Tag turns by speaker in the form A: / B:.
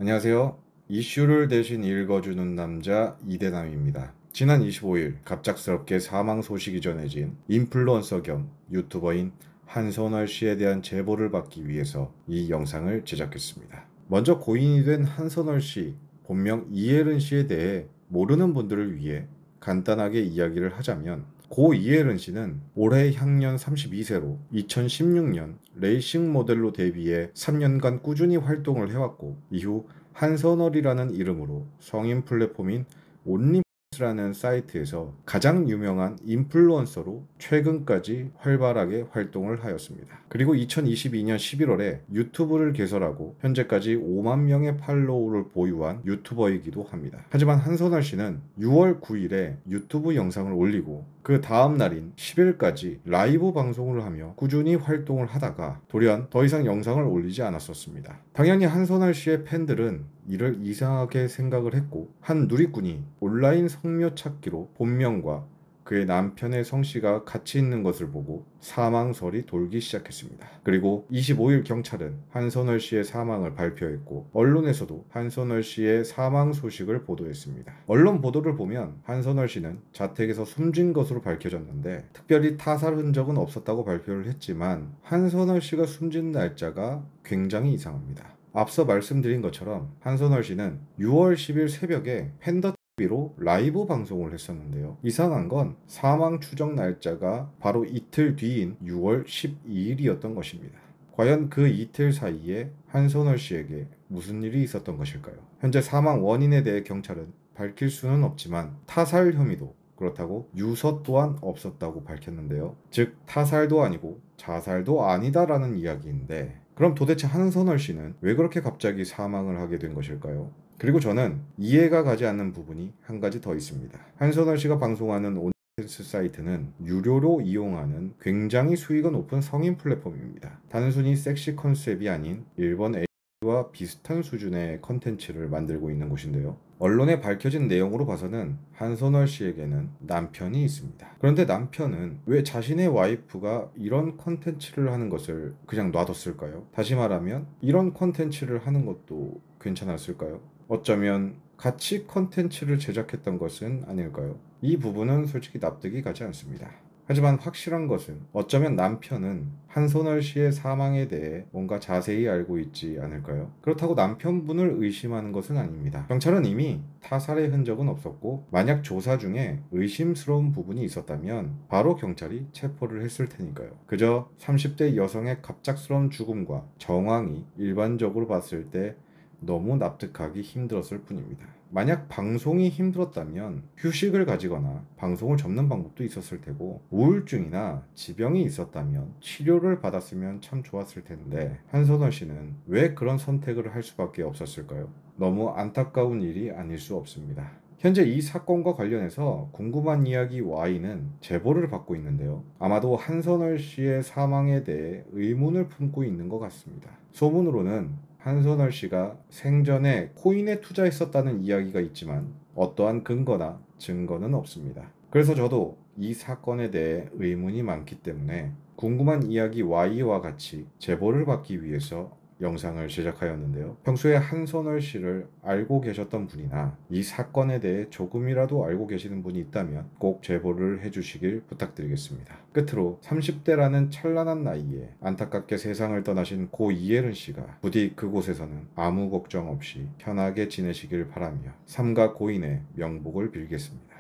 A: 안녕하세요. 이슈를 대신 읽어주는 남자 이대남입니다. 지난 25일 갑작스럽게 사망 소식이 전해진 인플루언서 겸 유튜버인 한선월 씨에 대한 제보를 받기 위해서 이 영상을 제작했습니다. 먼저 고인이 된 한선월 씨, 본명 이혜른 씨에 대해 모르는 분들을 위해 간단하게 이야기를 하자면, 고 이혜른 씨는 올해 향년 32세로 2016년 레이싱 모델로 데뷔해 3년간 꾸준히 활동을 해왔고, 이후 한선월이라는 이름으로 성인 플랫폼인 온리라는 사이트에서 가장 유명한 인플루언서로 최근까지 활발하게 활동을 하였습니다. 그리고 2022년 11월에 유튜브를 개설하고 현재까지 5만 명의 팔로우를 보유한 유튜버이기도 합니다. 하지만 한선월 씨는 6월 9일에 유튜브 영상을 올리고 그 다음 날인 10일까지 라이브 방송을 하며 꾸준히 활동을 하다가 돌연 더 이상 영상을 올리지 않았었습니다. 당연히 한선월 씨의 팬들은 이를 이상하게 생각을 했고, 한 누리꾼이 온라인 성묘 찾기로 본명과 그의 남편의 성씨가 같이 있는 것을 보고 사망설이 돌기 시작했습니다. 그리고 25일 경찰은 한선월 씨의 사망을 발표했고, 언론에서도 한선월 씨의 사망 소식을 보도했습니다. 언론 보도를 보면 한선월 씨는 자택에서 숨진 것으로 밝혀졌는데, 특별히 타살 흔적은 없었다고 발표를 했지만 한선월 씨가 숨진 날짜가 굉장히 이상합니다. 앞서 말씀드린 것처럼 한선월 씨는 6월 10일 새벽에 팬더 TV로 라이브 방송을 했었는데요. 이상한 건 사망 추정 날짜가 바로 이틀 뒤인 6월 12일이었던 것입니다. 과연 그 이틀 사이에 한선월 씨에게 무슨 일이 있었던 것일까요? 현재 사망 원인에 대해 경찰은 밝힐 수는 없지만 타살 혐의도 그렇다고 유서 또한 없었다고 밝혔는데요. 즉 타살도 아니고 자살도 아니다라는 이야기인데, 그럼 도대체 한선월 씨는 왜 그렇게 갑자기 사망을 하게 된 것일까요? 그리고 저는 이해가 가지 않는 부분이 한 가지 더 있습니다. 한선월 씨가 방송하는 온리팬스 사이트는 유료로 이용하는 굉장히 수위가 높은 성인 플랫폼입니다. 단순히 섹시 컨셉이 아닌 일본 A와 비슷한 수준의 컨텐츠를 만들고 있는 곳인데요. 언론에 밝혀진 내용으로 봐서는 한선월 씨에게는 남편이 있습니다. 그런데 남편은 왜 자신의 와이프가 이런 컨텐츠를 하는 것을 그냥 놔뒀을까요? 다시 말하면 이런 컨텐츠를 하는 것도 괜찮았을까요? 어쩌면 같이 컨텐츠를 제작했던 것은 아닐까요? 이 부분은 솔직히 납득이 가지 않습니다. 하지만 확실한 것은 어쩌면 남편은 한선월 씨의 사망에 대해 뭔가 자세히 알고 있지 않을까요? 그렇다고 남편분을 의심하는 것은 아닙니다. 경찰은 이미 타살의 흔적은 없었고, 만약 조사 중에 의심스러운 부분이 있었다면 바로 경찰이 체포를 했을 테니까요. 그저 30대 여성의 갑작스러운 죽음과 정황이 일반적으로 봤을 때 너무 납득하기 힘들었을 뿐입니다. 만약 방송이 힘들었다면 휴식을 가지거나 방송을 접는 방법도 있었을 테고, 우울증이나 지병이 있었다면 치료를 받았으면 참 좋았을 텐데, 한선월 씨는 왜 그런 선택을 할 수밖에 없었을까요? 너무 안타까운 일이 아닐 수 없습니다. 현재 이 사건과 관련해서 궁금한 이야기 Y는 제보를 받고 있는데요. 아마도 한선월 씨의 사망에 대해 의문을 품고 있는 것 같습니다. 소문으로는 한선월 씨가 생전에 코인에 투자했었다는 이야기가 있지만 어떠한 근거나 증거는 없습니다. 그래서 저도 이 사건에 대해 의문이 많기 때문에 궁금한 이야기 Y와 같이 제보를 받기 위해서 영상을 제작하였는데요. 평소에 한선월 씨를 알고 계셨던 분이나 이 사건에 대해 조금이라도 알고 계시는 분이 있다면 꼭 제보를 해주시길 부탁드리겠습니다. 끝으로 30대라는 찬란한 나이에 안타깝게 세상을 떠나신 고 이혜른 씨가 부디 그곳에서는 아무 걱정 없이 편하게 지내시길 바라며 삼가 고인의 명복을 빌겠습니다.